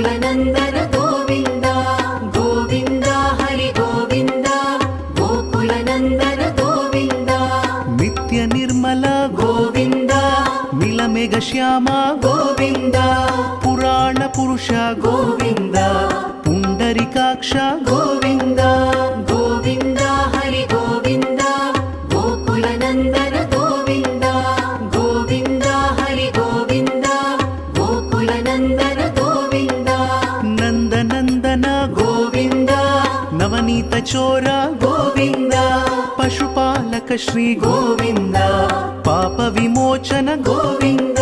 गोकुलनन्दन गोविन्द गोविन्द हरि गोविन्द गोकुलनन्दन गोविन्द नित्य निर्मल गोविन्द नीलमेघ श्याम गोविन्द पुराण पुरुष गोविन्द पुण्डरीकाक्ष गोविन्द गोविन्द हरि गोविन्द गोकुलनन्दन गोविन्द गोविन्द हरि गोविन्द गोकुलनन्दन गोविन्द नन्दनन्दन गोविन्द नवनीत चोर गोविन्द पशुपालक श्री गोविन्द पाप विमोचन गोविन्द